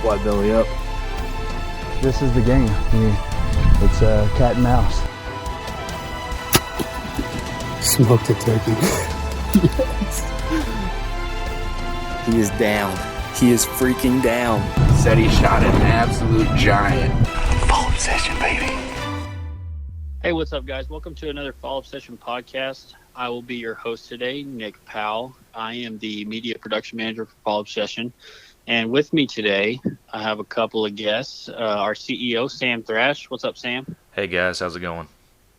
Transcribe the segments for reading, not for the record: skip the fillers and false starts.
Why belly up? This is the game. It's cat and mouse. Smoked a turkey. Yes. He is down. He is freaking down. Said he shot an absolute giant. Fall obsession, baby. Hey, what's up, guys? Welcome to another Fall Obsession podcast. I will be your host today, Nick Powell. I am the media production manager for Fall Obsession. And with me today, I have a couple of guests. Our CEO, Sam Thrash. What's up, Sam? Hey, guys. How's it going?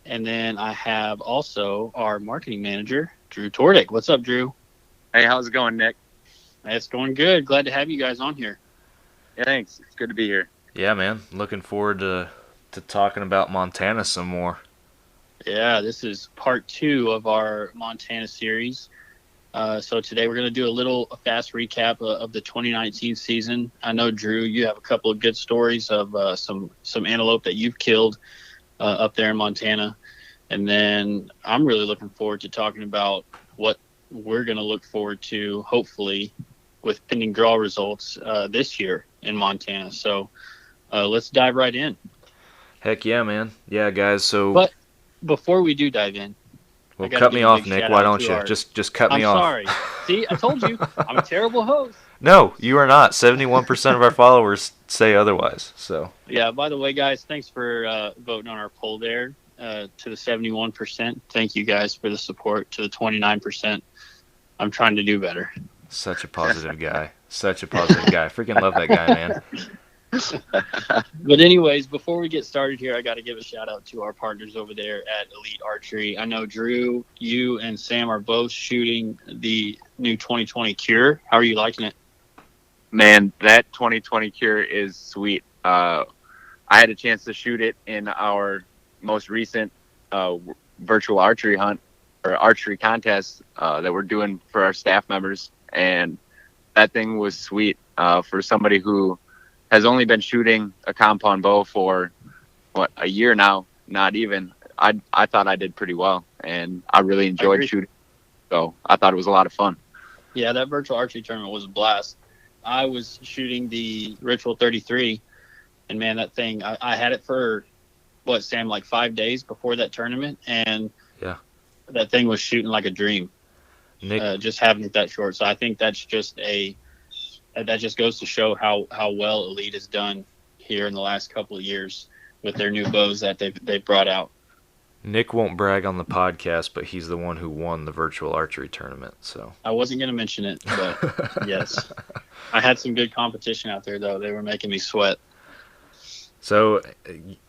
And then I have also our marketing manager, Drew Tvrdik. What's up, Drew? Hey, how's it going, Nick? It's going good. Glad to have you guys on here. Yeah, thanks. It's good to be here. Yeah, man. Looking forward to talking about Montana some more. Yeah, this is part 2 of our Montana series. So today we're going to do a fast recap of the 2019 season. I know, Drew, you have a couple of good stories of some antelope that you've killed up there in Montana. And then I'm really looking forward to talking about what we're going to look forward to, hopefully, with pending draw results this year in Montana. So let's dive right in. Heck yeah, man. Yeah, guys. So, but before we do dive in, well, cut me off, Nick. Why don't you? Just cut me off. I'm sorry. See, I told you. I'm a terrible host. No, you are not. 71% of our followers say otherwise. So. Yeah, by the way, guys, thanks for voting on our poll there to the 71%. Thank you guys for the support to the 29%. I'm trying to do better. Such a positive guy. Such a positive guy. Freaking love that guy, man. But anyways, before we get started here, I got to give a shout out to our partners over there at Elite Archery. I know, Drew, you and Sam are both shooting the new 2020 Cure. How are you liking it? Man, that 2020 Cure is sweet. I had a chance to shoot it in our most recent virtual archery hunt or archery contest that we're doing for our staff members, and that thing was sweet for somebody who has only been shooting a compound bow for a year now. Not even. I thought I did pretty well, and I really enjoyed shooting. So I thought it was a lot of fun. Yeah, that virtual archery tournament was a blast. I was shooting the Ritual 33, and man, that thing, I had it for Sam, like 5 days before that tournament, and yeah, that thing was shooting like a dream. Nick, just having it that short. So I think that's just that just goes to show how well Elite has done here in the last couple of years with their new bows that they've brought out. Nick won't brag on the podcast, but he's the one who won the virtual archery tournament. So I wasn't going to mention it, but yes. I had some good competition out there, though. They were making me sweat. So,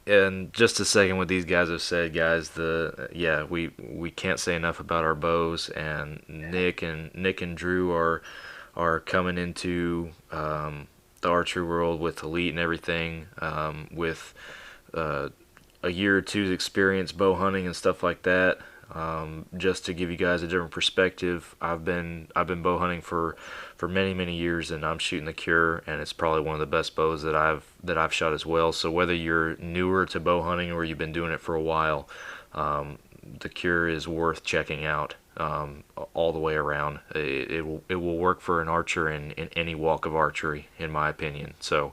and just a second, what these guys have said, guys, we can't say enough about our bows, and Nick and Drew are coming into the archery world with Elite and everything, with a year or two's experience bow hunting and stuff like that. Just to give you guys a different perspective, I've been bow hunting for many years, and I'm shooting the Cure, and it's probably one of the best bows that I've shot as well. So whether you're newer to bow hunting or you've been doing it for a while, the Cure is worth checking out all the way around. It will work for an archer in any walk of archery, in my opinion. So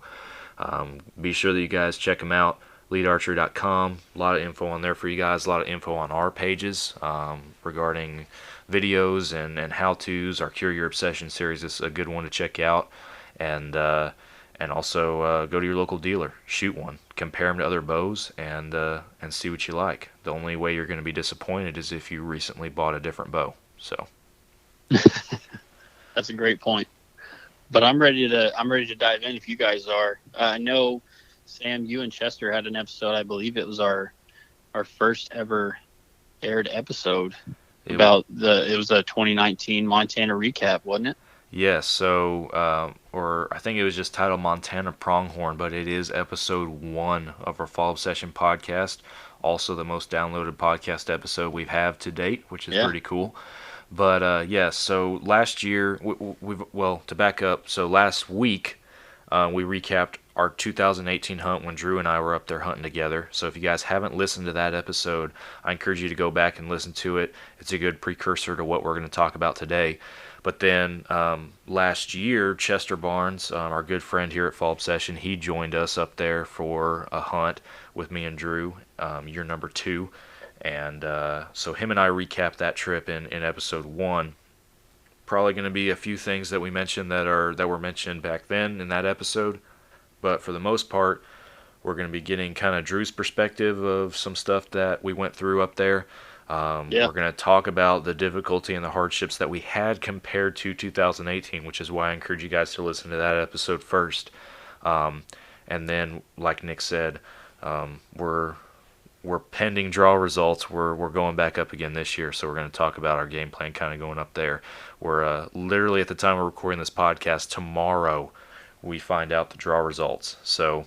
be sure that you guys check them out. leadarchery.com. A lot of info on there for you guys. A lot of info on our pages regarding videos and how-tos. Our Cure Your Obsession series is a good one to check out. And also go to your local dealer. Shoot one. Compare them to other bows and see what you like. The only way you're going to be disappointed is if you recently bought a different bow. So that's a great point. But I'm ready to dive in if you guys are. I know, Sam, you and Chester had an episode. I believe it was our first ever aired episode it was a 2019 Montana recap, wasn't it? Yes. So, or I think it was just titled Montana Pronghorn, but it is episode 1 of our Fall Obsession podcast. Also, the most downloaded podcast episode we've had to date, which is pretty cool. But so last year, to back up, so last week we recapped our 2018 hunt when Drew and I were up there hunting together. So if you guys haven't listened to that episode, I encourage you to go back and listen to it. It's a good precursor to what we're going to talk about today. But then last year, Chester Barnes, our good friend here at Fall Obsession, he joined us up there for a hunt with me and Drew, year number 2. And so him and I recapped that trip in episode 1. Probably going to be a few things that we mentioned that were mentioned back then in that episode. But for the most part, we're going to be getting kind of Drew's perspective of some stuff that we went through up there. We're going to talk about the difficulty and the hardships that we had compared to 2018, which is why I encourage you guys to listen to that episode first. And then, like Nick said, we're pending draw results. We're going back up again this year, so we're going to talk about our game plan kind of going up there. We're literally, at the time we're recording this podcast, tomorrow we find out the draw results. So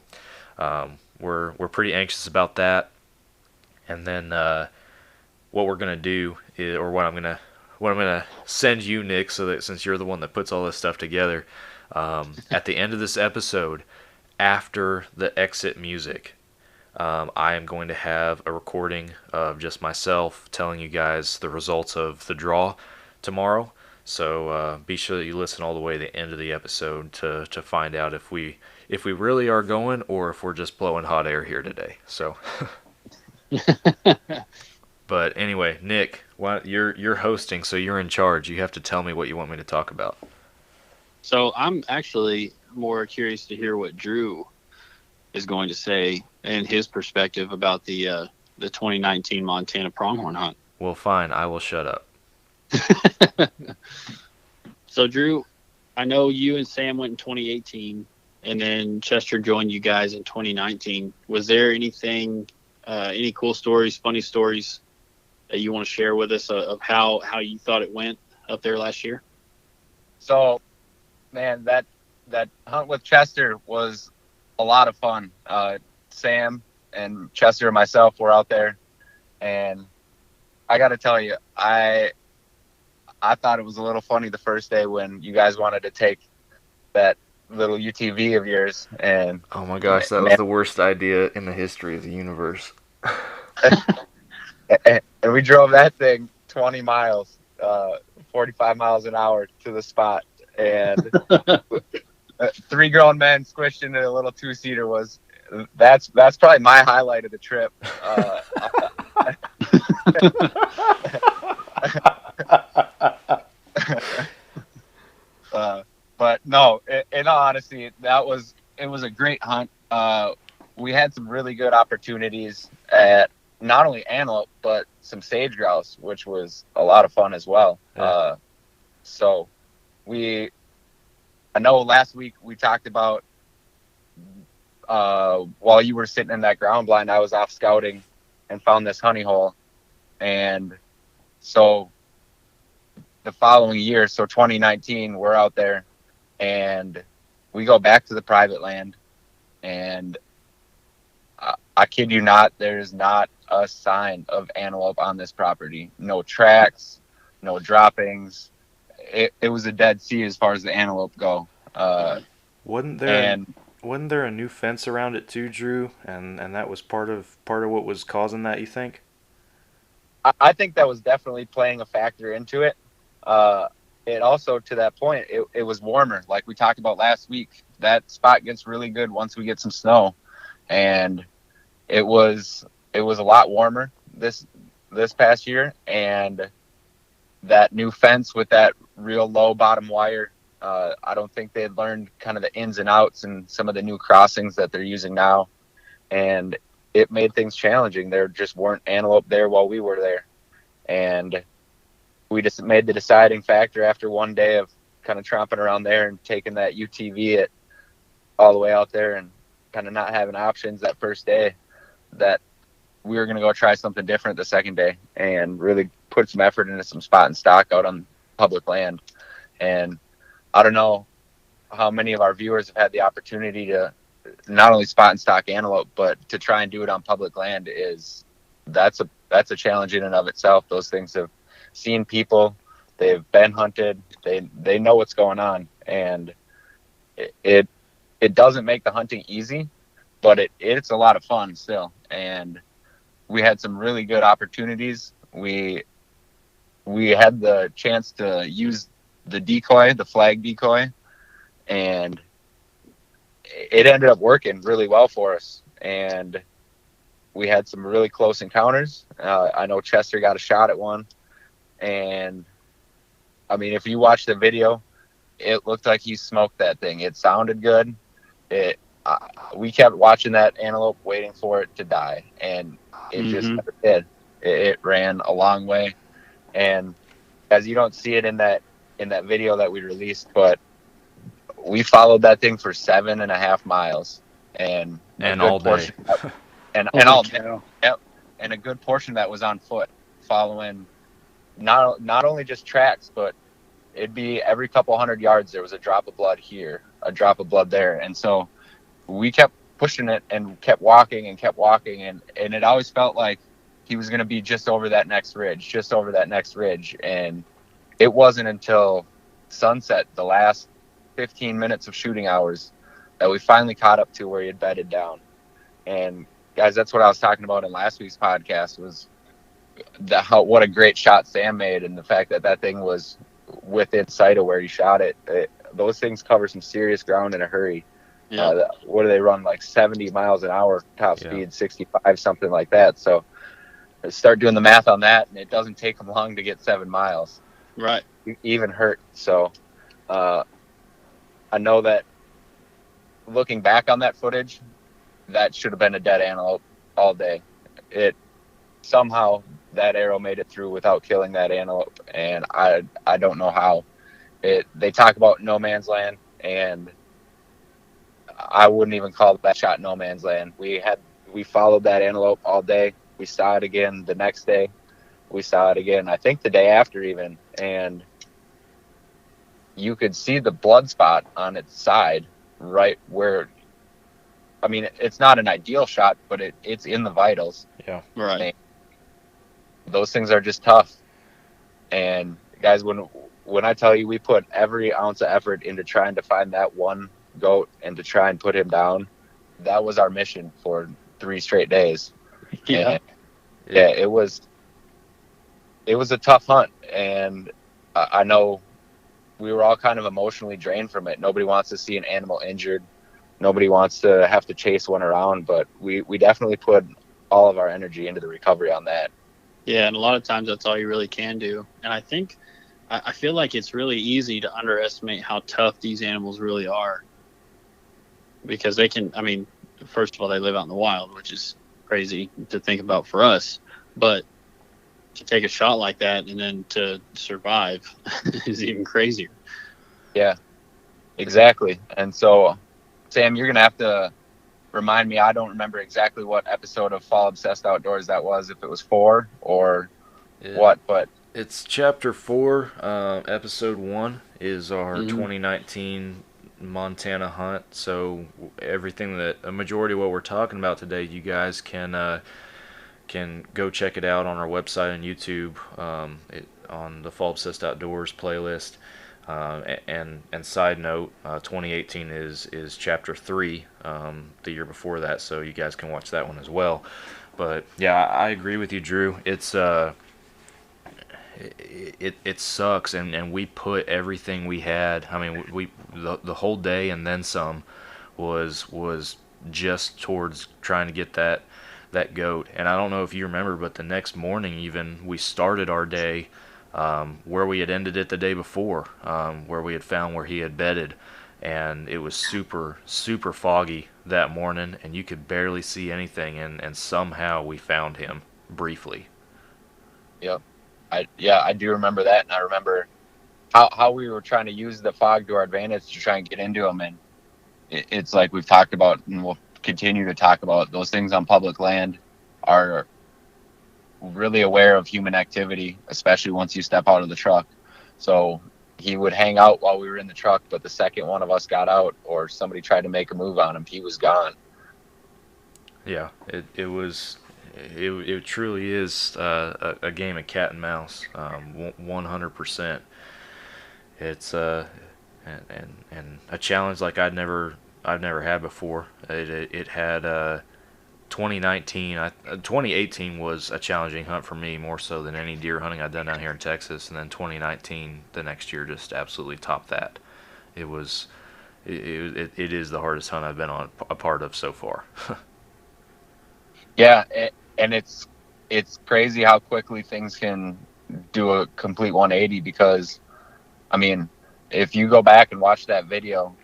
we're pretty anxious about that. And then what we're gonna do is, or what I'm gonna send you, Nick, so that since you're the one that puts all this stuff together, at the end of this episode, after the exit music, I am going to have a recording of just myself telling you guys the results of the draw tomorrow. So be sure that you listen all the way to the end of the episode to find out if we really are going or if we're just blowing hot air here today. So. But anyway, Nick, you're hosting, so you're in charge. You have to tell me what you want me to talk about. So I'm actually more curious to hear what Drew is going to say and his perspective about the 2019 Montana pronghorn hunt. Well, fine. I will shut up. So, Drew, I know you and Sam went in 2018, and then Chester joined you guys in 2019. Was there anything, any cool stories, funny stories that you want to share with us of how you thought it went up there last year? So, man, that hunt with Chester was a lot of fun. Sam and Chester and myself were out there, and I got to tell you, I thought it was a little funny the first day when you guys wanted to take that little UTV of yours, and oh my gosh, that was the worst idea in the history of the universe. And we drove that thing 20 miles, 45 miles an hour to the spot. And 3 grown men squished into a little 2-seater that's probably my highlight of the trip. But no, in all honesty, it was a great hunt. We had some really good opportunities at not only antelope, but some sage grouse, which was a lot of fun as well. Yeah. So I know last week we talked about, while you were sitting in that ground blind, I was off scouting and found this honey hole. And so the following year, so 2019, we're out there and we go back to the private land, and I kid you not, there's not a sign of antelope on this property. No tracks, no droppings. It was a dead sea as far as the antelope go. Wasn't there a new fence around it too, Drew? And that was part of what was causing that, you think? I think that was definitely playing a factor into it. It also, to that point, it was warmer. Like we talked about last week, that spot gets really good once we get some snow, and it was a lot warmer this past year. And that new fence with that real low bottom wire, I don't think they had learned kind of the ins and outs and some of the new crossings that they're using now, and it made things challenging. There just weren't antelope there while we were there, and we just made the deciding factor after one day of kind of tromping around there and taking that UTV all the way out there and kind of not having options that first day, that we were going to go try something different the second day and really put some effort into some spot and stock out on public land. And I don't know how many of our viewers have had the opportunity to not only spot and stock antelope, but to try and do it on public land that's a challenge in and of itself. Those things have seen people, they've been hunted, they know what's going on, and it doesn't make the hunting easy, but it's a lot of fun still. And we had some really good opportunities. We had the chance to use decoy, the flag decoy, and it ended up working really well for us. And we had some really close encounters. I know Chester got a shot at one, and I mean, if you watch the video, it looked like he smoked that thing. It sounded good. We kept watching that antelope, waiting for it to die, and it just never did. It ran a long way, and as you don't see it in that video that we released, but we followed that thing for 7.5 miles, and all day, and all day. Yep, and a good portion of that was on foot, following not only just tracks, but it'd be every couple hundred yards there was a drop of blood here, a drop of blood there, and so we kept pushing it and kept walking, and it always felt like he was going to be just over that next ridge, and it wasn't until sunset, the last 15 minutes of shooting hours, that we finally caught up to where he had bedded down. And guys, that's what I was talking about in last week's podcast, was what a great shot Sam made, and the fact that thing was within sight of where he shot it. Those things cover some serious ground in a hurry. Yeah. What do they run, like 70 miles an hour top speed, 65, something like that. So start doing the math on that, and it doesn't take them long to get 7 miles. Right. Even hurt. So I know that looking back on that footage, that should have been a dead antelope all day. Somehow that arrow made it through without killing that antelope, and I don't know how. They talk about no man's land, and I wouldn't even call that shot no man's land. We followed that antelope all day. We saw it again the next day. We saw it again, I think the day after even, and you could see the blood spot on its side right where, I mean, it's not an ideal shot, but it's in the vitals. Yeah. Right. And those things are just tough. And guys, when I tell you we put every ounce of effort into trying to find that one goat and to try and put him down, that was our mission for 3 straight days. Yeah. And it was a tough hunt, and I know we were all kind of emotionally drained from it. Nobody wants to see an animal injured. Nobody wants to have to chase one around, but we definitely put all of our energy into the recovery on that. Yeah, and a lot of times that's all you really can do. And I feel like it's really easy to underestimate how tough these animals really are, because they can, I mean, first of all, they live out in the wild, which is crazy to think about for us, but to take a shot like that and then to survive is even crazier. Yeah, exactly. And so, Sam, you're going to have to remind me. I don't remember exactly what episode of Fall Obsessed Outdoors that was, if it was 4 or what, but it's chapter 4. Episode 1 is our 2019 Montana hunt. So a majority of what we're talking about today, you guys can go check it out on our website and YouTube, on the Fall Obsessed Outdoors playlist. And side note, 2018 is chapter 3, the year before that, so you guys can watch that one as well. But yeah, I agree with you, Drew. It's it sucks, and we put everything we had. I mean, the whole day and then some was just towards trying to get that goat. And I don't know if you remember, but the next morning even we started our day where we had ended it the day before, where we had found where he had bedded, and it was super, super foggy that morning, and you could barely see anything, and somehow we found him briefly. Yep. I do remember that, and I remember how we were trying to use the fog to our advantage to try and get into them, and it's like we've talked about, and we'll continue to talk about, those things on public land are really aware of human activity, especially once you step out of the truck. So he would hang out while we were in the truck, but the second one of us got out or somebody tried to make a move on him, he was gone. Yeah, it truly is a game of cat and mouse, 100%. It's and a challenge like I've never had before. It had 2018 was a challenging hunt for me, more so than any deer hunting I'd done down here in Texas. And then 2019, the next year, just absolutely topped that. It is the hardest hunt I've been on a part of so far. Yeah, and it's crazy how quickly things can do a complete 180 because, I mean, if you go back and watch that video,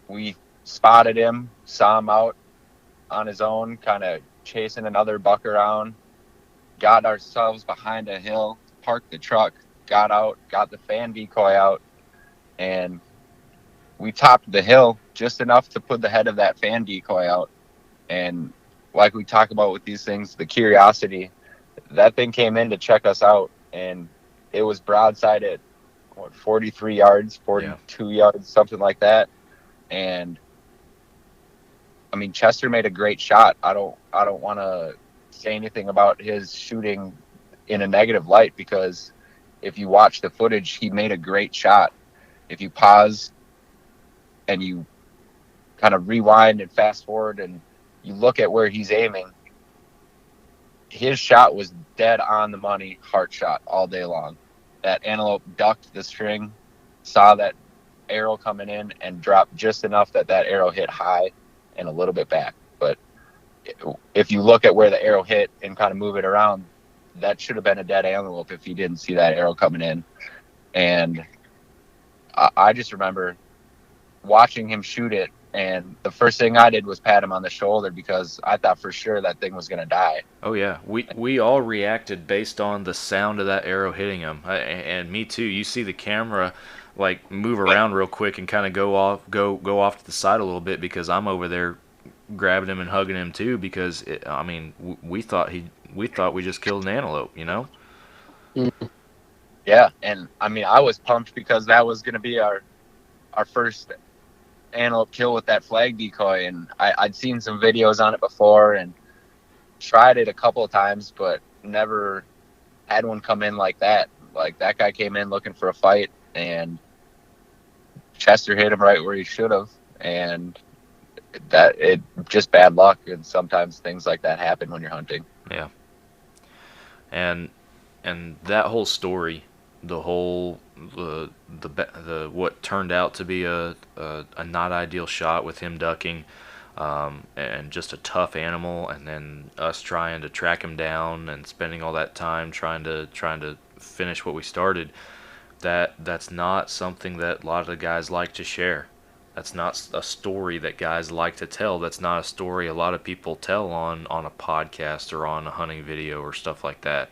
we spotted him, saw him out on his own, kind of chasing another buck around, got ourselves behind a hill, parked the truck, got out, got the fan decoy out, and we topped the hill just enough to put the head of that fan decoy out. And like we talk about with these things, the curiosity, that thing came in to check us out, and it was broadside at 43 yards, 42 yards, something like that. And I mean, Chester made a great shot. I don't want to say anything about his shooting in a negative light, because if you watch the footage, he made a great shot. If you pause and you kind of rewind and fast forward and you look at where he's aiming, his shot was dead on the money, heart shot all day long. That antelope ducked the string, saw that arrow coming in, and dropped just enough that arrow hit high and a little bit back. But if you look at where the arrow hit and kind of move it around, that should have been a dead antelope if he didn't see that arrow coming in. And I just remember watching him shoot it, and the first thing I did was pat him on the shoulder because I thought for sure that thing was going to die. Oh yeah, we all reacted based on the sound of that arrow hitting him, and me too. You see the camera like move around real quick and kind of go off to the side a little bit because I'm over there grabbing him and hugging him too, because we thought we just killed an antelope, you know? Yeah, and I mean, I was pumped because that was going to be our first antelope kill with that flag decoy, and I'd seen some videos on it before and tried it a couple of times, but never had one come in like that. Like, that guy came in looking for a fight, and Chester hit him right where he should have, and that it just bad luck, and sometimes things like that happen when you're hunting. Yeah. And that whole story, the what turned out to be a not ideal shot with him ducking, and just a tough animal, and then us trying to track him down and spending all that time trying to finish what we started. That's not something that a lot of the guys like to share. That's not a story that guys like to tell. That's not a story a lot of people tell on a podcast or on a hunting video or stuff like that.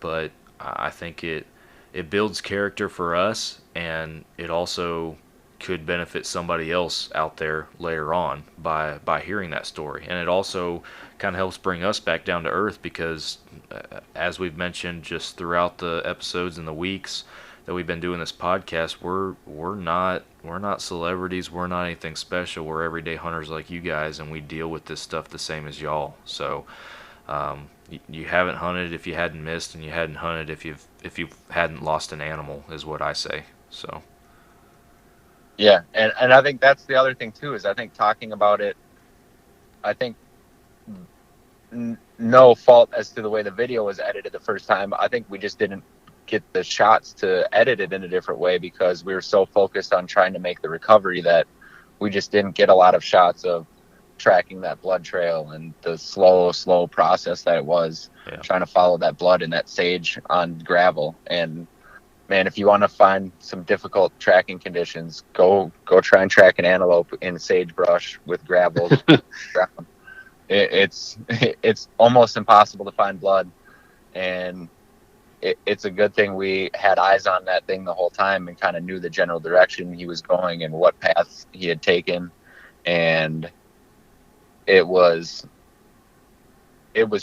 But I think it builds character for us, and it also could benefit somebody else out there later on by hearing that story. And it also kind of helps bring us back down to earth, because as we've mentioned just throughout the episodes and the weeks that we've been doing this podcast, we're not celebrities, we're not anything special. We're everyday hunters like you guys, and we deal with this stuff the same as y'all. So you haven't hunted if you hadn't missed, and you hadn't hunted if you hadn't lost an animal, is what I say. So yeah, and I think that's the other thing too, is I think talking about it, I think no fault as to the way the video was edited the first time. I think we just didn't get the shots to edit it in a different way because we were so focused on trying to make the recovery that we just didn't get a lot of shots of tracking that blood trail and the slow process that it was, trying to follow that blood in that sage on gravel. And man, if you want to find some difficult tracking conditions, go try and track an antelope in sagebrush with gravel. It's almost impossible to find blood, and it's a good thing we had eyes on that thing the whole time and kind of knew the general direction he was going and what path he had taken. And it was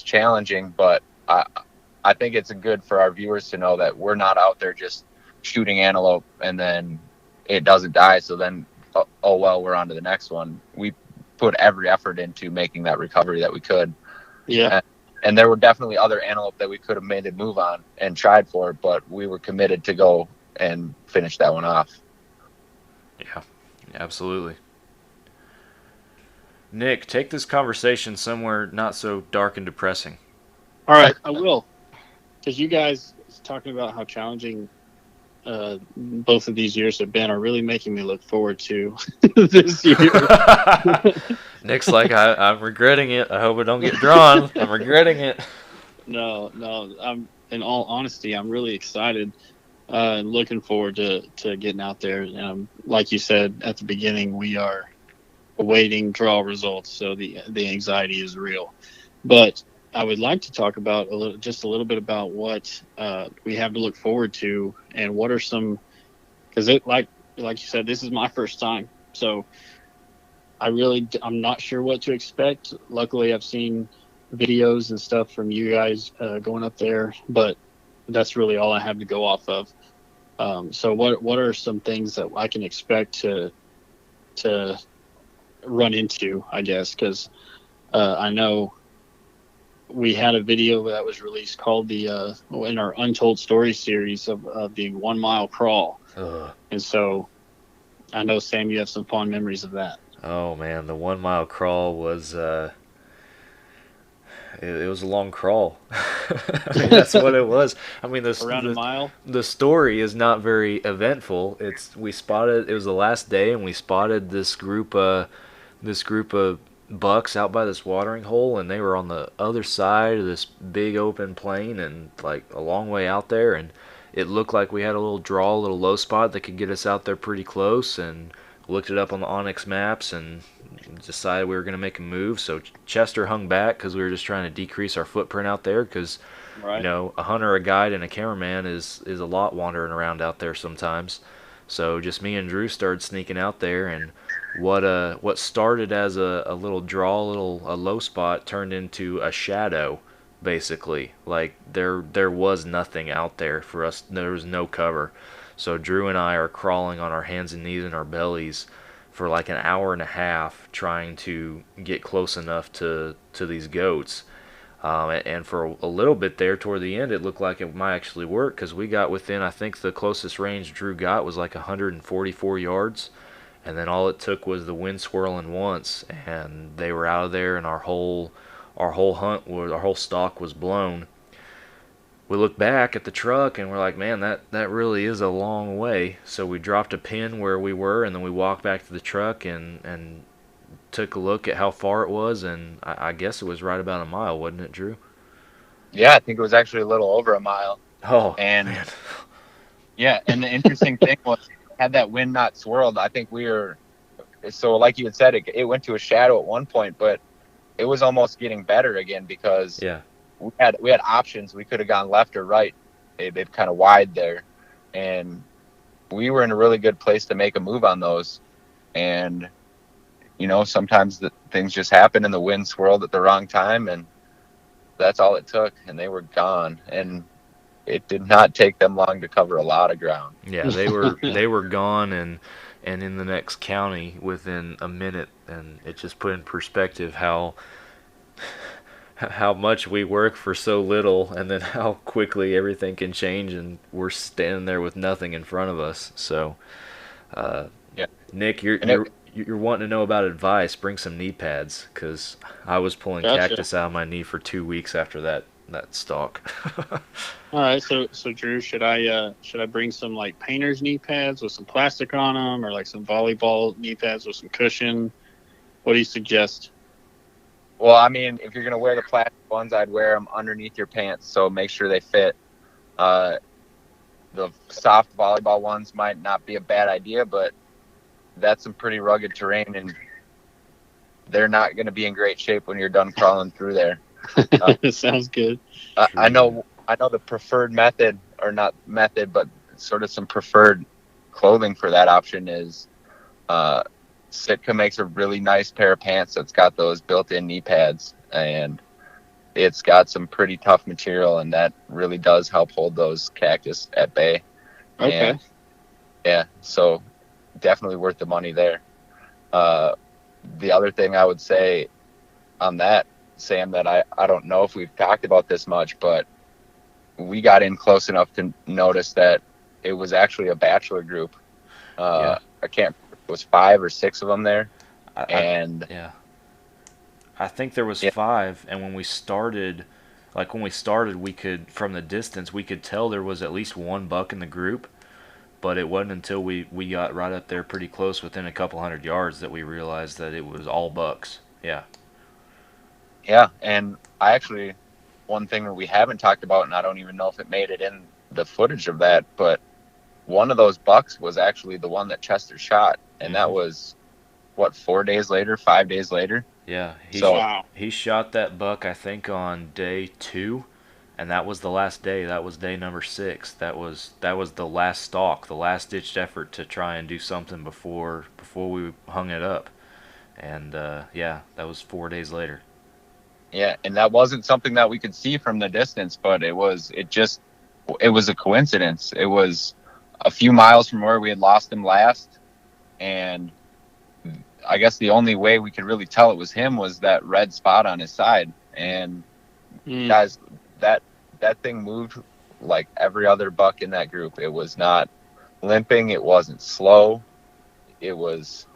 challenging, but I think it's good for our viewers to know that we're not out there just shooting antelope and then it doesn't die, so then, oh well, we're on to the next one. We put every effort into making that recovery that we could. Yeah. And there were definitely other antelope that we could have made a move on and tried for, but we were committed to go and finish that one off. Yeah, absolutely. Nick, take this conversation somewhere not so dark and depressing. All right, I will. Because you guys talking about how challenging both of these years have been are really making me look forward to this year. Nick's like, I'm regretting it. I hope it don't get drawn. I'm regretting it. No. In all honesty, I'm really excited and looking forward to getting out there. Like you said at the beginning, we are awaiting draw results, so the anxiety is real. But I would like to talk about a little bit about what we have to look forward to, and what are some, because like you said, this is my first time, so I'm not sure what to expect. Luckily, I've seen videos and stuff from you guys going up there, but that's really all I have to go off of. So what are some things that I can expect to run into, I guess, because I know we had a video that was released called in our Untold Stories series of the 1 mile crawl. And so I know, Sam, you have some fond memories of that. Oh man, the 1 mile crawl was it was a long crawl. I mean, that's what it was. I mean, Around a mile. The story is not very eventful. It was the last day, and we spotted this group of bucks out by this watering hole, and they were on the other side of this big open plain and like a long way out there, and it looked like we had a little low spot that could get us out there pretty close, and looked it up on the Onyx maps and decided we were going to make a move. So Chester hung back because we were just trying to decrease our footprint out there, because right. a hunter, a guide, and a cameraman is a lot wandering around out there sometimes. So just me and Drew started sneaking out there, and what started as a little draw, a low spot, turned into a shadow, basically. Like there was nothing out there for us. There was no cover. So Drew and I are crawling on our hands and knees and our bellies for like an hour and a half, trying to get close enough to these goats. And for a little bit there toward the end, it looked like it might actually work, because we got within, I think the closest range Drew got was like 144 yards. And then all it took was the wind swirling once, and they were out of there, and our whole stalk was blown. We looked back at the truck, and we're like, man, that really is a long way. So we dropped a pin where we were, and then we walked back to the truck and took a look at how far it was, and I guess it was right about a mile, wasn't it, Drew? Yeah, I think it was actually a little over a mile. Oh, and man. Yeah, and the interesting thing was, had that wind not swirled, I think we were, so like you had said, it went to a shadow at one point, but it was almost getting better again, because Yeah. we had options. We could have gone left or right. They've kind of wide there, and we were in a really good place to make a move on those. And sometimes things just happen, and the wind swirled at the wrong time, and that's all it took, and they were gone. And it did not take them long to cover a lot of ground. Yeah, they were gone and in the next county within a minute, and it just put in perspective how much we work for so little, and then how quickly everything can change, and we're standing there with nothing in front of us. So, Yeah. Nick, you're wanting to know about advice. Bring some knee pads, because I was pulling Gotcha. cactus out of my knee for 2 weeks after that stalk. All right, so Drew, should I bring some like painter's knee pads with some plastic on them, or like some volleyball knee pads with some cushion? What do you suggest? Well, I mean, if you're going to wear the plastic ones, I'd wear them underneath your pants, so make sure they fit. The soft volleyball ones might not be a bad idea, but that's some pretty rugged terrain, and they're not going to be in great shape when you're done crawling through there. Sounds good. I know the preferred method, or not method, but sort of some preferred clothing for that option is Sitka makes a really nice pair of pants that's got those built-in knee pads, and it's got some pretty tough material, and that really does help hold those cactus at bay. Okay. And, yeah, so definitely worth the money there. The other thing I would say on that, Sam, that I don't know if we've talked about this much, but we got in close enough to notice that it was actually a bachelor group. Yeah. I can't remember, it was 5 or 6 of them there. Yeah. I think there was 5, and when we started, we could, from the distance, we could tell there was at least one buck in the group, but it wasn't until we got right up there pretty close, within a couple hundred yards, that we realized that it was all bucks. Yeah. Yeah, and I actually, one thing that we haven't talked about, and I don't even know if it made it in the footage of that, but one of those bucks was actually the one that Chester shot, and that was, 4 days later, 5 days later? Yeah, Wow. he shot that buck, I think, on day 2, and that was the last day. That was day number 6. That was the last stalk, the last ditched effort to try and do something before we hung it up. And yeah, that was 4 days later. Yeah, and that wasn't something that we could see from the distance, but it was a coincidence. It was a few miles from where we had lost him last, and I guess the only way we could really tell it was him was that red spot on his side. And guys, that thing moved like every other buck in that group. It was not limping. It wasn't slow. It was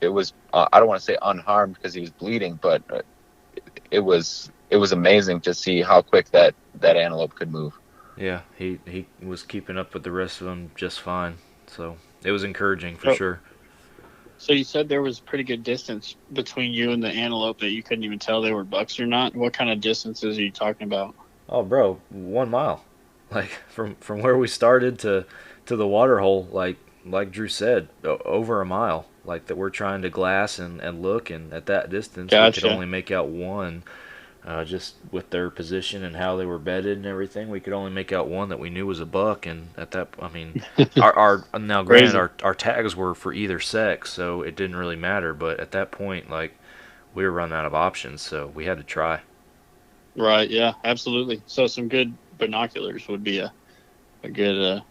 I don't want to say unharmed because he was bleeding, but it was amazing to see how quick that antelope could move. Yeah, he was keeping up with the rest of them just fine. So it was encouraging for sure. So you said there was pretty good distance between you and the antelope that you couldn't even tell they were bucks or not. What kind of distances are you talking about? Oh, bro, 1 mile, like from where we started to the water hole, like Drew said, over a mile. Like that we're trying to glass and look, and at that distance we could only make out one. Just with their position and how they were bedded and everything, we could only make out one that we knew was a buck. And at that, I mean, our now granted our tags were for either sex, so it didn't really matter. But at that point, like, we were running out of options, so we had to try. Right. Yeah. Absolutely. So some good binoculars would be a good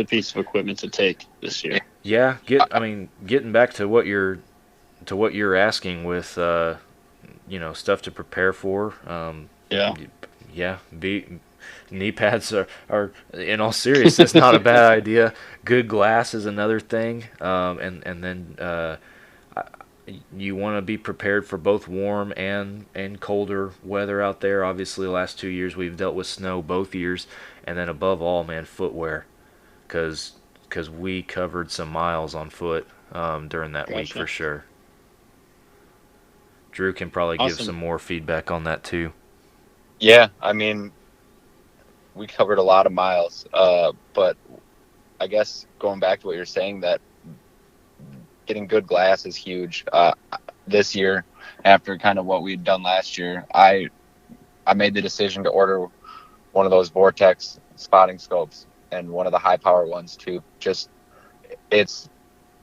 piece of equipment to take this year. Yeah. Getting back to what you're asking with. Stuff to prepare for. Knee pads are in all seriousness not a bad idea. Good glass is another thing, and then you want to be prepared for both warm and colder weather out there. Obviously, the last 2 years we've dealt with snow both years, and then above all, man, footwear, because we covered some miles on foot during that week for sure. Drew can probably give some more feedback on that too. Yeah, I mean, we covered a lot of miles, but I guess going back to what you're saying, that getting good glass is huge. This year, after kind of what we'd done last year, I made the decision to order one of those Vortex spotting scopes, and one of the high power ones too. Just, it's,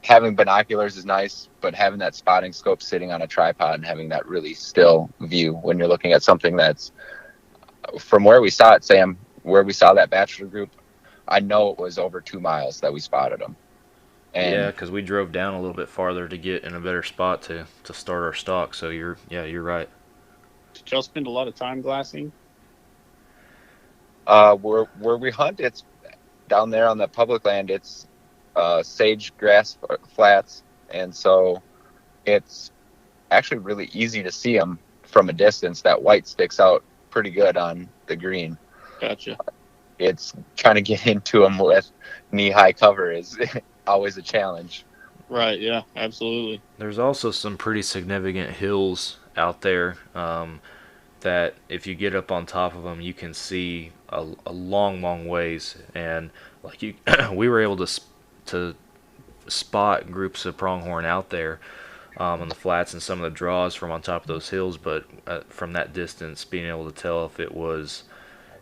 having binoculars is nice, but having that spotting scope sitting on a tripod and having that really still view when you're looking at something that's, from where we saw it, Sam, where we saw that bachelor group, I know it was over 2 miles that we spotted them. And yeah, because we drove down a little bit farther to get in a better spot to start our stalk. So you're right. Did y'all spend a lot of time glassing? Where we hunt, it's down there on the public land. It's sage grass flats, and so it's actually really easy to see them from a distance. That white sticks out pretty good on the green. Gotcha. It's trying to get into them with knee-high cover is always a challenge. Right, yeah, absolutely. There's also some pretty significant hills out there that if you get up on top of them, you can see a long ways. And like we were able to spot groups of pronghorn out there on the flats and some of the draws from on top of those hills, but from that distance, being able to tell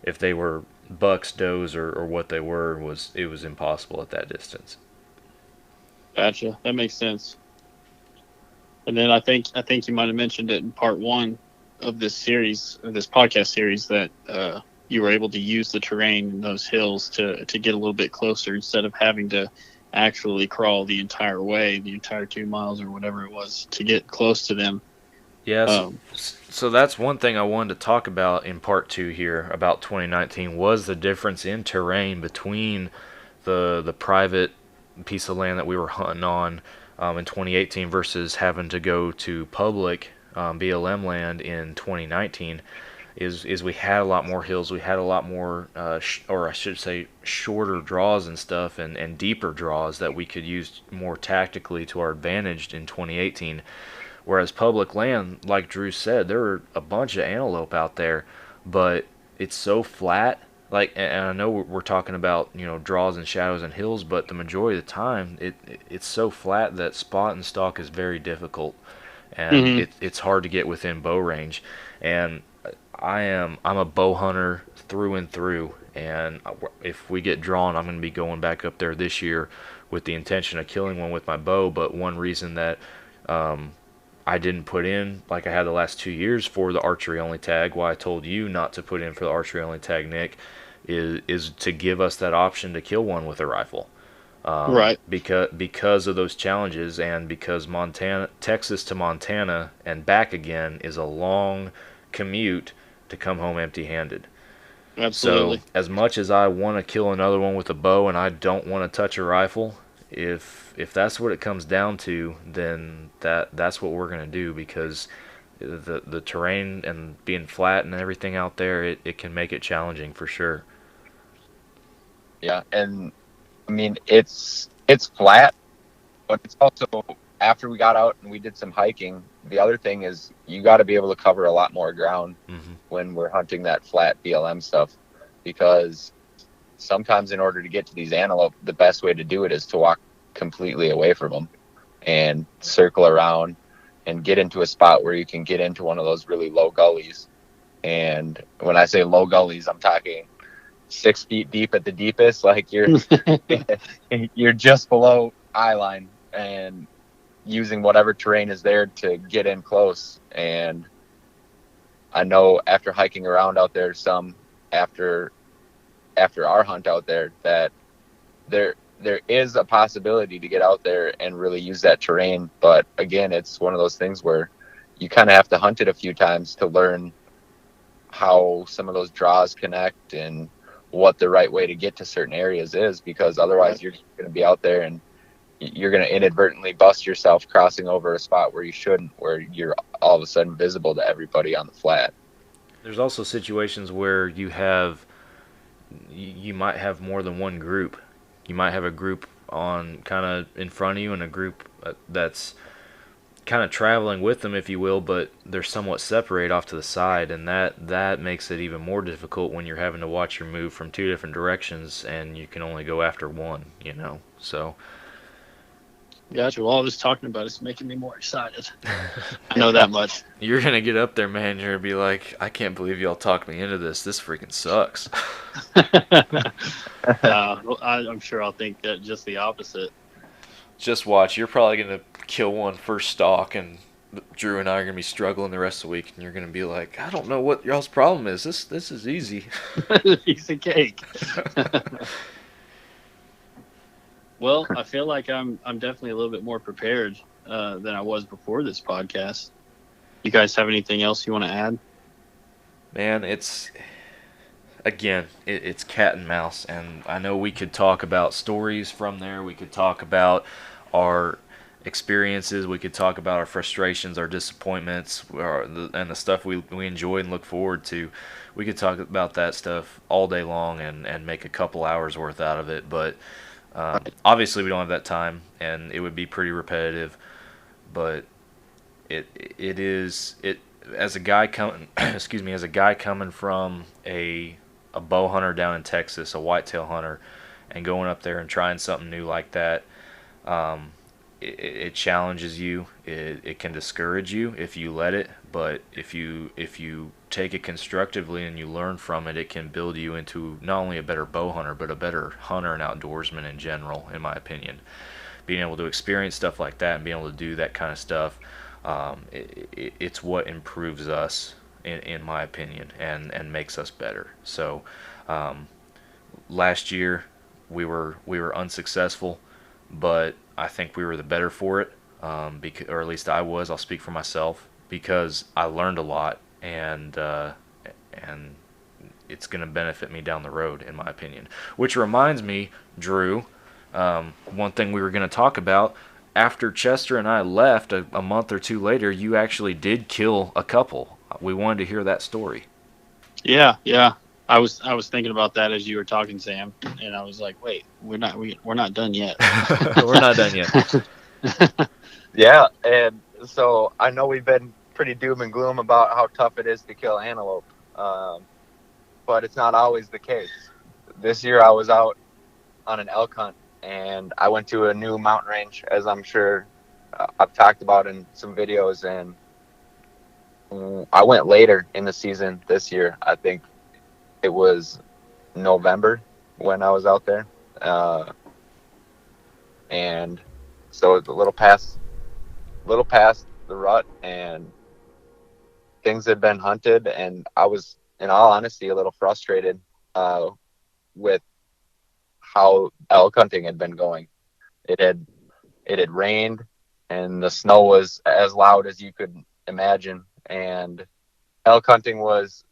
if they were bucks, does, or what they were was impossible at that distance. Gotcha. That makes sense. And then I think you might have mentioned it in part 1 of this series, of this podcast series, that you were able to use the terrain in those hills to get a little bit closer instead of having to actually crawl the entire way, the entire 2 miles or whatever it was, to get close to them. Yes. So that's one thing I wanted to talk about in part 2 here about 2019 was the difference in terrain between the private piece of land that we were hunting on in 2018 versus having to go to public BLM land in 2019 is we had a lot more hills, we had a lot more, or I should say, shorter draws and stuff, and deeper draws that we could use more tactically to our advantage in 2018. Whereas public land, like Drew said, there were a bunch of antelope out there, but it's so flat. Like, and I know we're talking about, you know, draws and shadows and hills, but the majority of the time it's so flat that spot and stalk is very difficult, and it's hard to get within bow range. And I'm a bow hunter through and through, and if we get drawn, I'm going to be going back up there this year with the intention of killing one with my bow. But one reason that I didn't put in like I had the last 2 years for the archery only tag, why I told you not to put in for the archery only tag, Nick, is to give us that option to kill one with a rifle. Right. Because of those challenges, and because Texas to Montana and back again is a long commute to come home empty-handed. Absolutely. So as much as I want to kill another one with a bow and I don't want to touch a rifle, if that's what it comes down to, then that's what we're going to do, because the terrain and being flat and everything out there, it can make it challenging for sure. Yeah, and I mean it's flat, but it's also, after we got out and we did some hiking, the other thing is you got to be able to cover a lot more ground when we're hunting that flat BLM stuff, because sometimes in order to get to these antelope, the best way to do it is to walk completely away from them and circle around and get into a spot where you can get into one of those really low gullies. And when I say low gullies, I'm talking 6 feet deep at the deepest, like you're just below eye line, and using whatever terrain is there to get in close. And I know after hiking around out there some after our hunt out there, that there is a possibility to get out there and really use that terrain. But again, it's one of those things where you kind of have to hunt it a few times to learn how some of those draws connect and what the right way to get to certain areas is, because otherwise you're going to be out there and you're going to inadvertently bust yourself crossing over a spot where you shouldn't, where you're all of a sudden visible to everybody on the flat. There's also situations where you might have more than one group. You might have a group on kind of in front of you and a group that's kind of traveling with them, if you will, but they're somewhat separated off to the side, and that makes it even more difficult when you're having to watch your move from 2 different directions and you can only go after one, you know. So Gotcha. Well, all this talking about is making me more excited. I know that much. You're going to get up there, man. You're going to be like, I can't believe y'all talked me into this. This freaking sucks. I'm sure I'll think that just the opposite. Just watch. You're probably going to kill one first stalk, and Drew and I are going to be struggling the rest of the week, and you're going to be like, I don't know what y'all's problem is. This is easy. Piece of cake. Well, I feel like I'm definitely a little bit more prepared than I was before this podcast. You guys have anything else you want to add? Man, it's cat and mouse, and I know we could talk about stories from there. We could talk about our experiences. We could talk about our frustrations, our disappointments, and the stuff we enjoy and look forward to. We could talk about that stuff all day long and make a couple hours worth out of it, but obviously we don't have that time, and it would be pretty repetitive. But it as a guy coming from a bow hunter down in Texas, a whitetail hunter, and going up there and trying something new like that, it challenges you. It can discourage you if you let it, but if you take it constructively and you learn from it, it can build you into not only a better bow hunter, but a better hunter and outdoorsman in general, in my opinion. Being able to experience stuff like that and being able to do that kind of stuff, it's what improves us, in my opinion, and makes us better. So last year we were unsuccessful, but I think we were the better for it, or at least I was. I'll speak for myself, because I learned a lot, and it's going to benefit me down the road, in my opinion. Which reminds me, Drew, one thing we were going to talk about after Chester and I left a month or two later, you actually did kill a couple. We wanted to hear that story. Yeah. I was thinking about that as you were talking, Sam, and I was like, wait, we're not done yet. We're not done yet. Yeah, and so I know we've been pretty doom and gloom about how tough it is to kill antelope, but it's not always the case. This year I was out on an elk hunt, and I went to a new mountain range, as I'm sure I've talked about in some videos, and I went later in the season this year. I think it was November when I was out there, and so it's a little past the rut, and things had been hunted, and I was, in all honesty, a little frustrated with how elk hunting had been going. It had rained, and the snow was as loud as you could imagine, and elk hunting was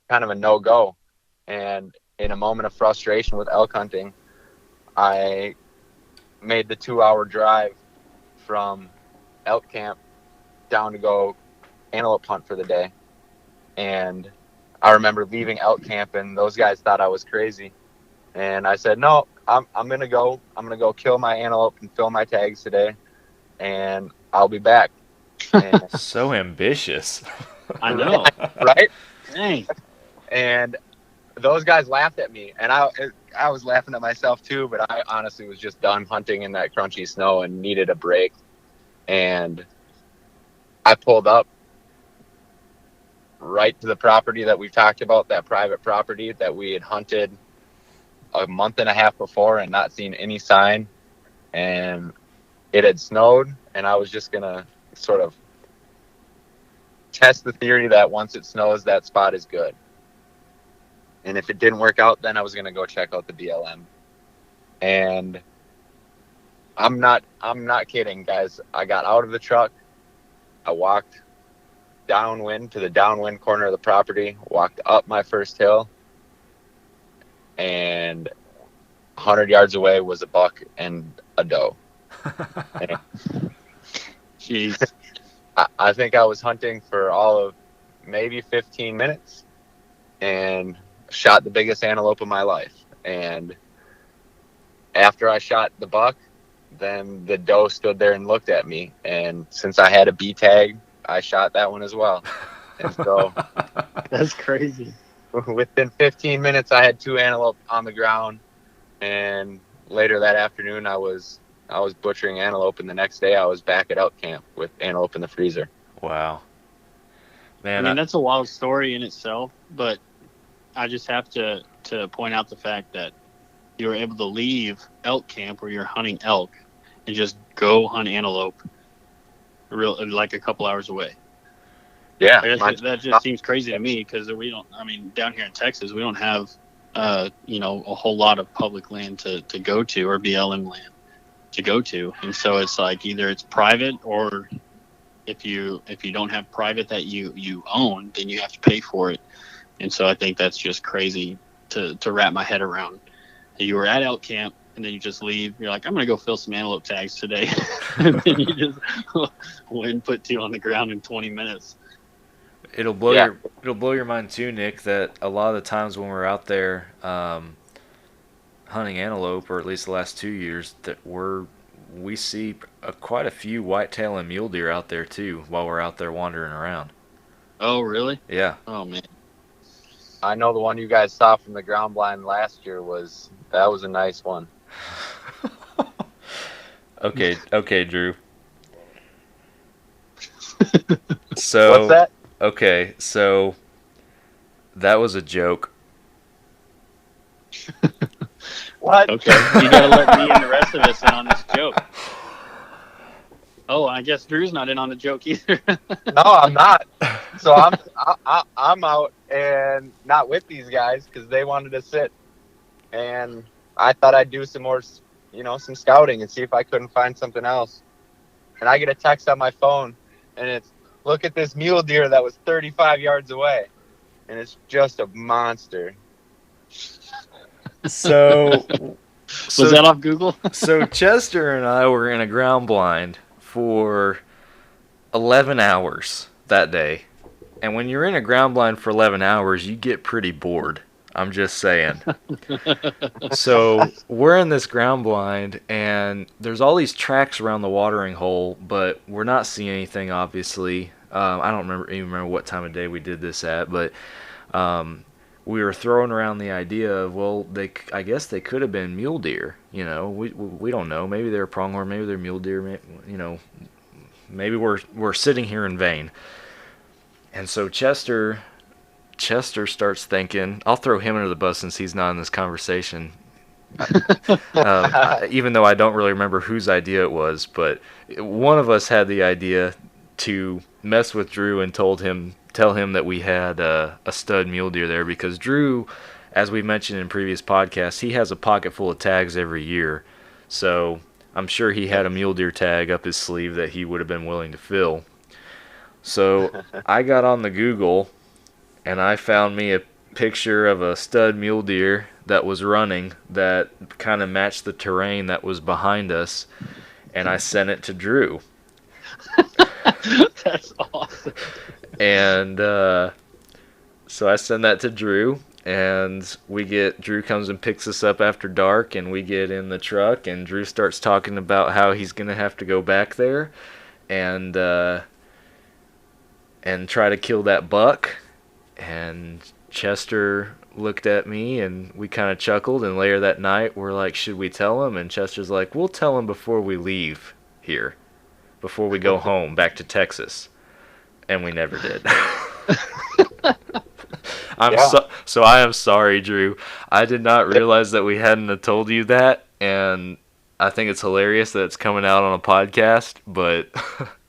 kind of a no-go. And in a moment of frustration with elk hunting, I made the 2-hour drive from elk camp down to go antelope hunt for the day. And I remember leaving elk camp, and those guys thought I was crazy. And I said, no, I'm gonna go kill my antelope and fill my tags today, and I'll be back. And, So ambitious. I know, right? Dang. And those guys laughed at me, and I was laughing at myself too, but I honestly was just done hunting in that crunchy snow and needed a break. And I pulled up right to the property that we've talked about, that private property that we had hunted a month and a half before and not seen any sign. And it had snowed, and I was just going to sort of test the theory that once it snows, that spot is good. And if it didn't work out, then I was going to go check out the BLM. And I'm not kidding, guys. I got out of the truck. I walked downwind to the downwind corner of the property, walked up my first hill, and 100 yards away was a buck and a doe. Jeez. I think I was hunting for all of maybe 15 minutes and shot the biggest antelope of my life. And after I shot the buck, then the doe stood there and looked at me. And since I had a B tag, I shot that one as well. And so That's crazy. within 15 minutes, I had 2 antelope on the ground. And later that afternoon, I was butchering antelope, and the next day I was back at elk camp with antelope in the freezer. Wow. Man, I mean, that's a wild story in itself, but I just have to point out the fact that you were able to leave elk camp where you're hunting elk and just go hunt antelope like a couple hours away. Yeah. That just seems crazy to me, because down here in Texas, we don't have, a whole lot of public land to go to, or BLM land to go to. And so it's like either it's private, or if you don't have private that you own, then you have to pay for it. And so I think that's just crazy to wrap my head around. You were at elk camp, and then you just leave. You're like, I'm going to go fill some antelope tags today. And then you just went and put 2 on the ground in 20 minutes. it'll blow your mind too, Nick, that a lot of the times when we're out there hunting antelope, or at least the last 2 years, that we see quite a few whitetail and mule deer out there too while we're out there wandering around. Oh, really? Yeah. Oh, man. I know the one you guys saw from the ground blind last year was a nice one. Okay, Drew. So What's that? Okay, so that was a joke. What? Okay, you gotta let me and the rest of us in on this joke. Oh, I guess Drew's not in on the joke either. No, I'm not. So I'm out and not with these guys because they wanted to sit, and I thought I'd do some more, some scouting and see if I couldn't find something else. And I get a text on my phone, and it's, look at this mule deer that was 35 yards away, and it's just a monster. So Was that off Google? So Chester and I were in a ground blind for 11 hours that day. And when you're in a ground blind for 11 hours, you get pretty bored. I'm just saying. So we're in this ground blind, and there's all these tracks around the watering hole, but we're not seeing anything, obviously. I don't even remember what time of day we did this at, but we were throwing around the idea of, well, I guess they could have been mule deer. You know, we don't know. Maybe they're pronghorn, maybe they're mule deer. You know, maybe we're sitting here in vain. And so Chester starts thinking, I'll throw him under the bus since he's not in this conversation. Even though I don't really remember whose idea it was, but one of us had the idea to mess with Drew and tell him that we had a stud mule deer there, because Drew, as we mentioned in previous podcasts, he has a pocket full of tags every year. So I'm sure he had a mule deer tag up his sleeve that he would have been willing to fill. So I got on the Google and I found me a picture of a stud mule deer that was running that kind of matched the terrain that was behind us, and I sent it to Drew. That's awesome. And so I send that to Drew, and Drew comes and picks us up after dark, and we get in the truck, and Drew starts talking about how he's going to have to go back there and try to kill that buck. And Chester looked at me, and we kind of chuckled, and later that night we're like, should we tell him? And Chester's like, we'll tell him before we leave here, before we go home back to Texas. And we never did. So I am sorry, Drew. I did not realize that we hadn't have told you that, and I think it's hilarious that it's coming out on a podcast, but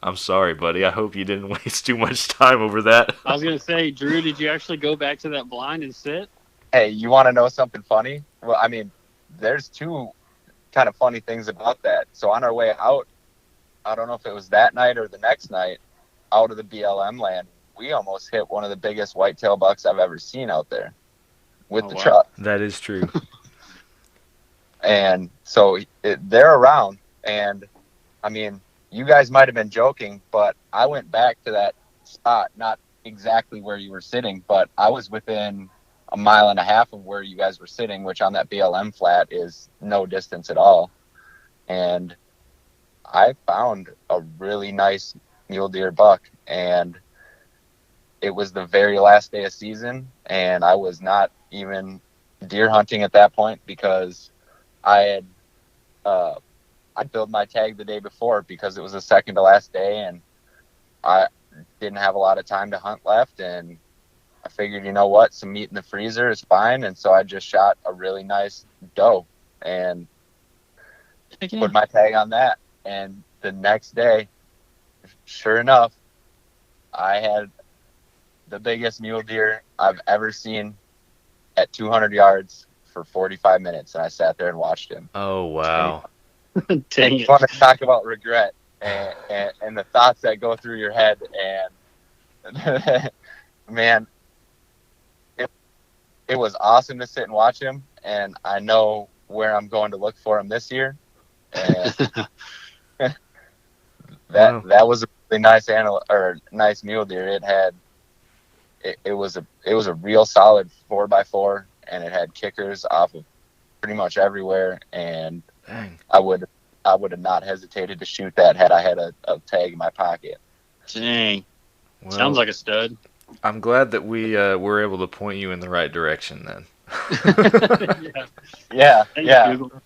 I'm sorry, buddy. I hope you didn't waste too much time over that. I was going to say, Drew, did you actually go back to that blind and sit? Hey, you want to know something funny? Well, I mean, there's two kind of funny things about that. So on our way out, I don't know if it was that night or the next night, out of the BLM land, we almost hit one of the biggest whitetail bucks I've ever seen out there with the truck. That is true. And so they're around, and I mean, you guys might have been joking, but I went back to that spot, not exactly where you were sitting, but I was within a mile and a half of where you guys were sitting, which on that BLM flat is no distance at all. And I found a really nice mule deer buck, and it was the very last day of season, and I was not even deer hunting at that point because I filled my tag the day before because it was the second to last day, and I didn't have a lot of time to hunt left, and I figured, you know what, some meat in the freezer is fine, and so I just shot a really nice doe and put my tag on that. And the next day, sure enough, I had the biggest mule deer I've ever seen at 200 yards for 45 minutes, and I sat there and watched him. Oh, wow. Dang it. Want to talk about regret and the thoughts that go through your head, and man, it was awesome to sit and watch him, and I know where I'm going to look for him this year. And that was a really nice nice mule deer. It was a real solid 4x4, and it had kickers off of pretty much everywhere, and Dang. I would have not hesitated to shoot that had I had a tag in my pocket. Dang. Well, Sounds like a stud. I'm glad that we were able to point you in the right direction then. Yeah. Google.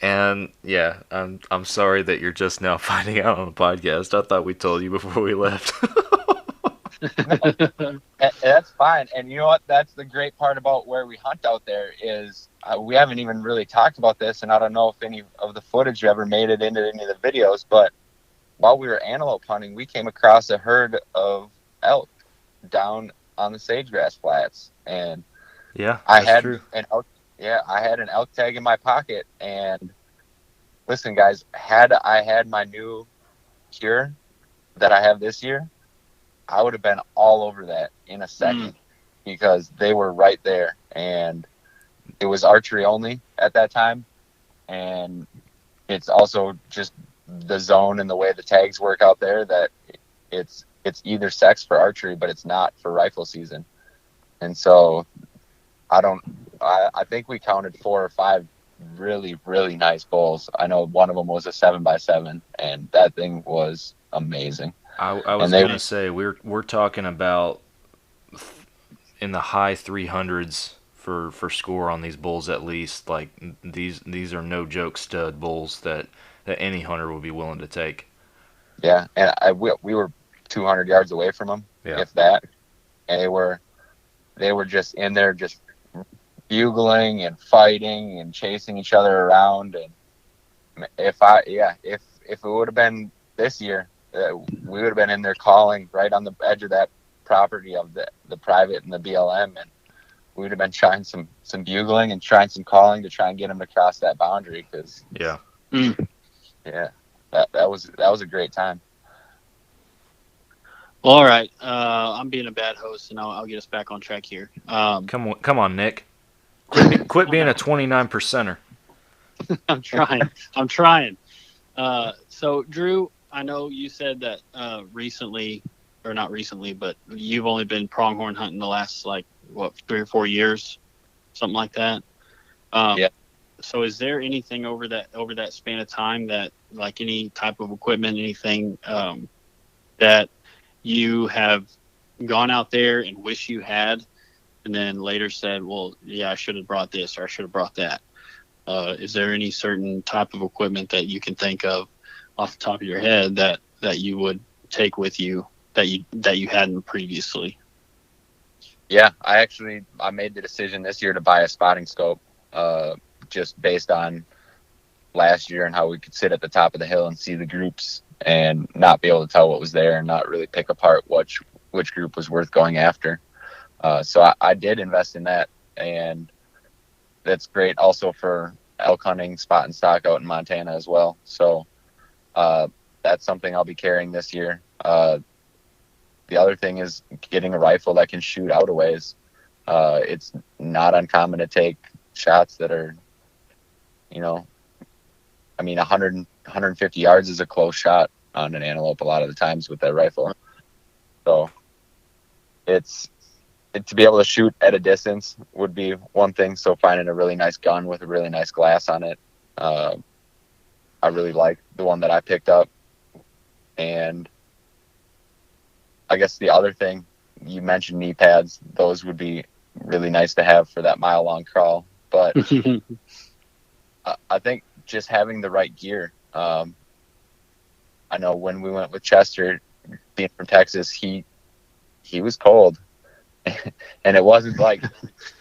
And yeah, I'm sorry that you're just now finding out on the podcast. I thought we told you before we left. That's fine. And you know what? That's the great part about where we hunt out there is we haven't even really talked about this, and I don't know if any of the footage ever made it into any of the videos, but while we were antelope hunting, we came across a herd of elk down on the sagegrass flats, and Yeah, I that's had true. I had an elk tag in my pocket. And listen, guys, had I had my new cure that I have this year, I would have been all over that in a second because they were right there, and it was archery only at that time. and it's also just the zone and the way the tags work out there that it's either sex for archery, but it's not for rifle season. And so I think we counted 4 or 5 really, really nice bulls. I know one of them was a 7x7, and that thing was amazing. I was going to say, we're talking about in the high 300s for score on these bulls at least. Like, these are no joke stud bulls that any hunter would be willing to take. Yeah, and we were 200 yards away from them, if that. And they were just in there just bugling and fighting and chasing each other around. And if it would have been this year, we would have been in there calling right on the edge of that property of the private and the BLM, and we would have been trying some bugling and trying some calling to try and get them to cross that boundary. Because that was a great time. Well, all right, I'm being a bad host, and I'll get us back on track here. Come on, Nick. Quit being a 29%er. I'm trying. So, Drew, I know you said that recently, or not recently, but you've only been pronghorn hunting the last 3 or 4 years, something like that. Yeah. So, is there anything over that span of time that, like, any type of equipment, anything that you have gone out there and wish you had, and then later said, well, yeah, I should have brought this or I should have brought that? Is there any certain type of equipment that you can think of off the top of your head that you would take with you that you hadn't previously? Yeah, I made the decision this year to buy a spotting scope, just based on last year and how we could sit at the top of the hill and see the groups and not be able to tell what was there and not really pick apart which group was worth going after. So I did invest in that, and that's great also for elk hunting, spot and stock out in Montana as well. So that's something I'll be carrying this year. The other thing is getting a rifle that can shoot out a ways. It's not uncommon to take shots that are, 100, 150 yards is a close shot on an antelope a lot of the times with that rifle. So to be able to shoot at a distance would be one thing. So finding a really nice gun with a really nice glass on it. I really like the one that I picked up. And I guess the other thing, you mentioned knee pads. Those would be really nice to have for that mile-long crawl. But I think just having the right gear. I know when we went with Chester, being from Texas, he was cold. And it wasn't like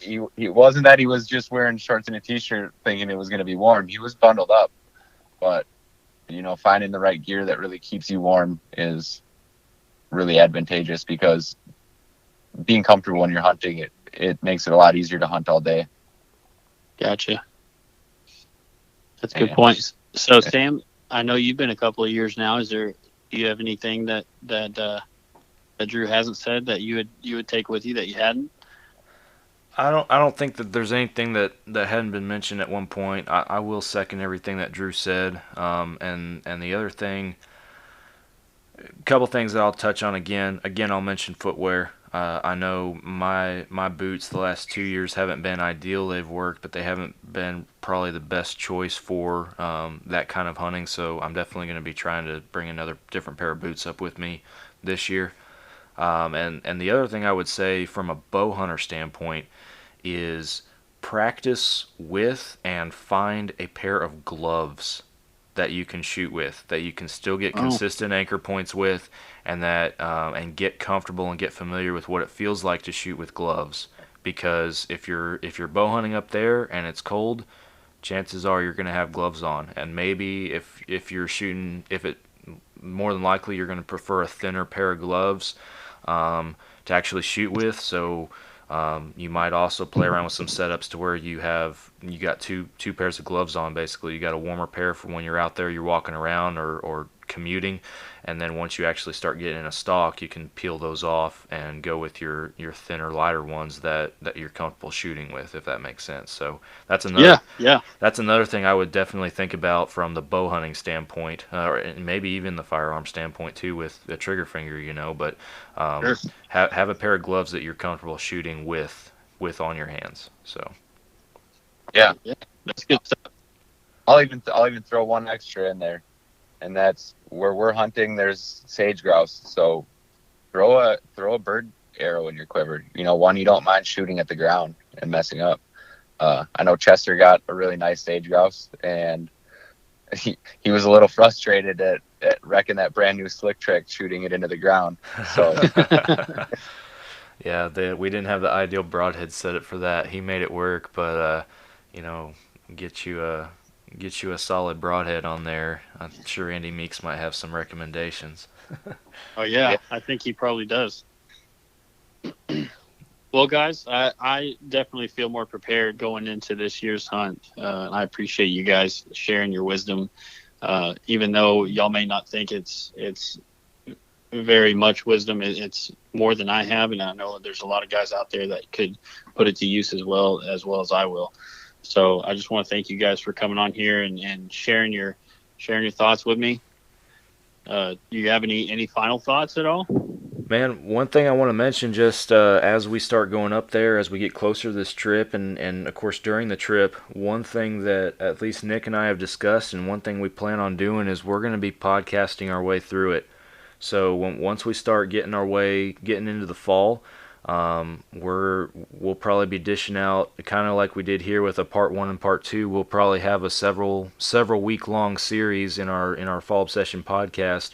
it wasn't that he was just wearing shorts and a t-shirt thinking it was going to be warm. He was bundled up. But finding the right gear that really keeps you warm is really advantageous, because being comfortable when you're hunting, it makes it a lot easier to hunt all day. Gotcha. That's a good point. So, Sam, I know you've been a couple of years now. Do you have anything that Drew hasn't said that you would take with you that you hadn't? I don't think that there's anything that hadn't been mentioned at one point. I will second everything that Drew said. And the other thing, a couple things that I'll touch on again. I'll mention footwear. I know my boots the last 2 years haven't been ideal. They've worked, but they haven't been probably the best choice for that kind of hunting. So I'm definitely going to be trying to bring another different pair of boots up with me this year. And the other thing I would say from a bow hunter standpoint is practice with and find a pair of gloves that you can shoot with, that you can still get consistent anchor points with, and that and get comfortable and get familiar with what it feels like to shoot with gloves. Because if you're bow hunting up there and it's cold, chances are you're going to have gloves on. And maybe if you're shooting, more than likely you're going to prefer a thinner pair of gloves to actually shoot with. So you might also play around with some setups to where you got two pairs of gloves on. Basically, you got a warmer pair for when you're out there, you're walking around or commuting, and then once you actually start getting in a stock, you can peel those off and go with your thinner, lighter ones that you're comfortable shooting with, if that makes sense. So that's another thing I would definitely think about from the bow hunting standpoint, or maybe even the firearm standpoint too, with the trigger finger, but Sure. have a pair of gloves that you're comfortable shooting with on your hands. So Yeah, That's good stuff. I'll even throw one extra in there, and that's where we're hunting. There's sage grouse, so throw a bird arrow in your quiver. One you don't mind shooting at the ground and messing up. I know Chester got a really nice sage grouse, and he was a little frustrated at wrecking that brand new slick trick, shooting it into the ground. So yeah, we didn't have the ideal broadhead set it for that. He made it work, but get you a solid broadhead on there. I'm sure Andy Meeks might have some recommendations. Oh yeah, I think he probably does. Well, guys, I definitely feel more prepared going into this year's hunt. And I appreciate you guys sharing your wisdom, even though y'all may not think it's very much wisdom. It's more than I have, and I know there's a lot of guys out there that could put it to use as well as I will. So I just want to thank you guys for coming on here and sharing your thoughts with me. Do you have any final thoughts at all? Man, one thing I want to mention, just as we start going up there, as we get closer to this trip, and of course during the trip, one thing that at least Nick and I have discussed, and one thing we plan on doing, is we're going to be podcasting our way through it. So once we start getting into the fall, we'll probably be dishing out, kind of like we did here with a part 1 and part 2. We'll probably have a several week long series in our Fall Obsession podcast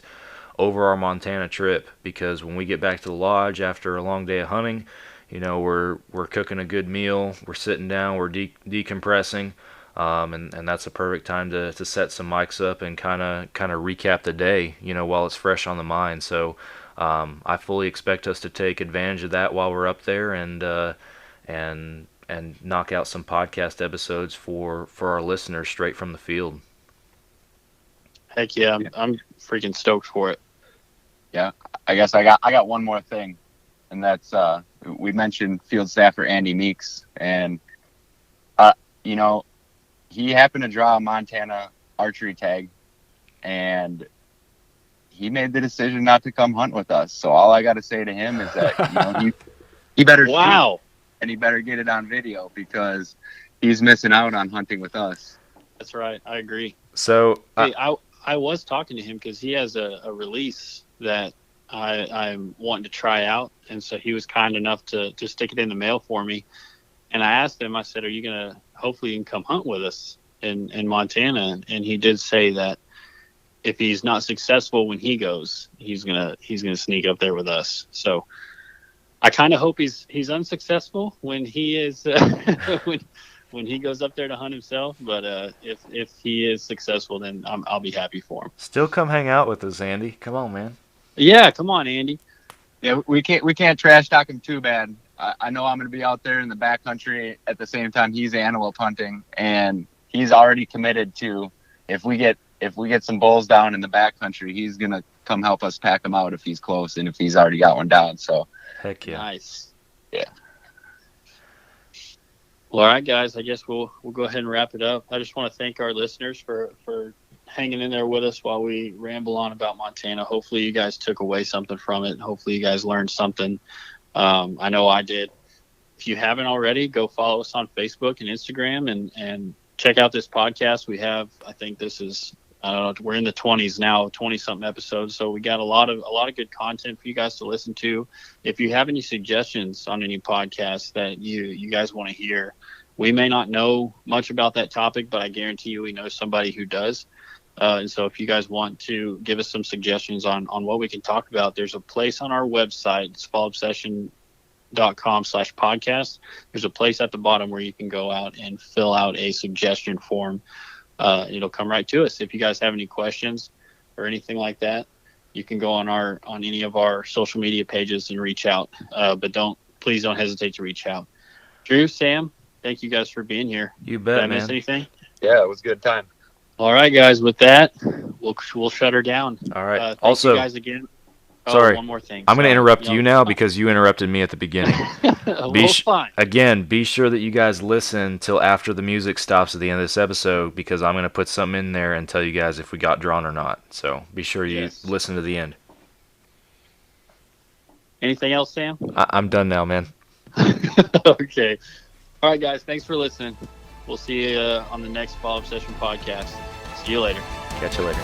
over our Montana trip, because when we get back to the lodge after a long day of hunting, we're cooking a good meal, we're sitting down, we're decompressing, and that's a perfect time to set some mics up and kind of recap the day, while it's fresh on the mind. So I fully expect us to take advantage of that while we're up there, and knock out some podcast episodes for our listeners straight from the field. Heck yeah, I'm freaking stoked for it. yeah, I guess I got one more thing, and that's we mentioned field staffer Andy Meeks, and he happened to draw a Montana archery tag, and he made the decision not to come hunt with us. So all I got to say to him is that he better shoot, and he better get it on video, because he's missing out on hunting with us. That's right, I agree. So hey, I was talking to him because he has a release that I'm wanting to try out, and so he was kind enough to stick it in the mail for me. And I asked him, I said, "Are you gonna? Hopefully, you can come hunt with us in Montana." And he did say that if he's not successful when he goes, he's gonna sneak up there with us. So I kind of hope he's unsuccessful when he is when he goes up there to hunt himself. But if he is successful, then I'll be happy for him. still come hang out with us, Andy. Come on, man. Yeah, come on, Andy. Yeah, we can't trash talk him too bad. I know I'm going to be out there in the backcountry at the same time he's antelope hunting, and he's already committed to, if we get some bulls down in the backcountry, he's going to come help us pack them out if he's close and if he's already got one down. So Heck yeah. Nice. Yeah. Well, all right, guys. I guess we'll go ahead and wrap it up. I just want to thank our listeners for hanging in there with us while we ramble on about Montana. Hopefully, you guys took away something from it. Hopefully, you guys learned something. I know I did. If you haven't already, go follow us on Facebook and Instagram, and check out this podcast. We have, I think this is, I don't know, we're in the 20s now, 20-something episodes. So we got a lot of good content for you guys to listen to. If you have any suggestions on any podcasts that you guys want to hear, we may not know much about that topic, but I guarantee you we know somebody who does. And so if you guys want to give us some suggestions on what we can talk about, there's a place on our website. It's fallobsession.com/podcast. There's a place at the bottom where you can go out and fill out a suggestion form. It'll come right to us. If you guys have any questions or anything like that, you can go on any of our social media pages and reach out. But please don't hesitate to reach out. Drew, Sam, thank you guys for being here. You bet, Did I man. miss anything? Yeah, it was a good time. All right, guys. With that, we'll shut her down. All right. Thank Also, you guys again. Oh, sorry, one more thing. I'm going to Sorry. interrupt Y'all- you now because you interrupted me at the beginning. Fine. Again, be sure that you guys listen till after the music stops at the end of this episode, because I'm going to put something in there and tell you guys if we got drawn or not. So be sure you Yes. listen to the end. Anything else, Sam? I'm done now, man. Okay. All right, guys. Thanks for listening. We'll see you on the next Fall Obsession podcast. See you later. Catch you later.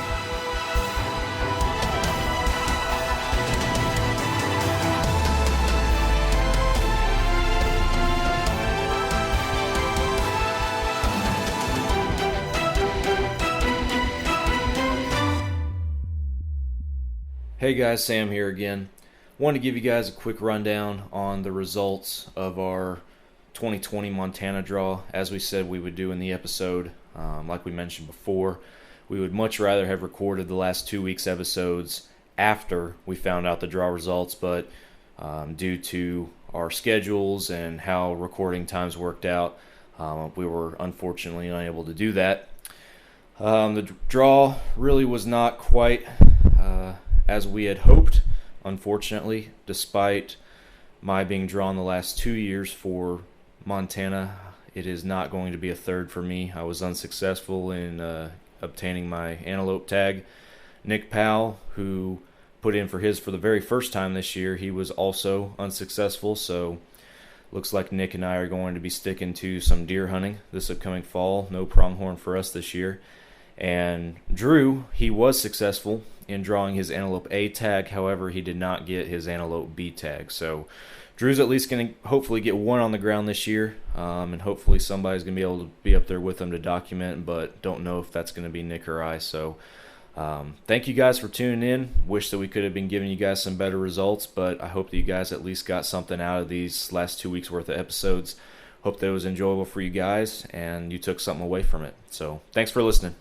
Hey guys, Sam here again. Wanted to give you guys a quick rundown on the results of our 2020 Montana draw. As we said we would do in the episode, like we mentioned before, we would much rather have recorded the last 2 weeks' episodes after we found out the draw results, but due to our schedules and how recording times worked out, we were unfortunately unable to do that. The draw really was not quite as we had hoped, unfortunately, despite my being drawn the last 2 years for Montana. It is not going to be a third for me. I was unsuccessful in obtaining my antelope tag. Nick Powell, who put in for his for the very first time this year, he was also unsuccessful, so looks like Nick and I are going to be sticking to some deer hunting this upcoming fall. No pronghorn for us this year. And Drew, he was successful in drawing his antelope A tag. However, he did not get his antelope B tag. So Drew's at least going to hopefully get one on the ground this year, and hopefully somebody's going to be able to be up there with him to document, but don't know if that's going to be Nick or I. So thank you guys for tuning in. Wish that we could have been giving you guys some better results, but I hope that you guys at least got something out of these last 2 weeks worth of episodes. Hope that it was enjoyable for you guys and you took something away from it. So thanks for listening.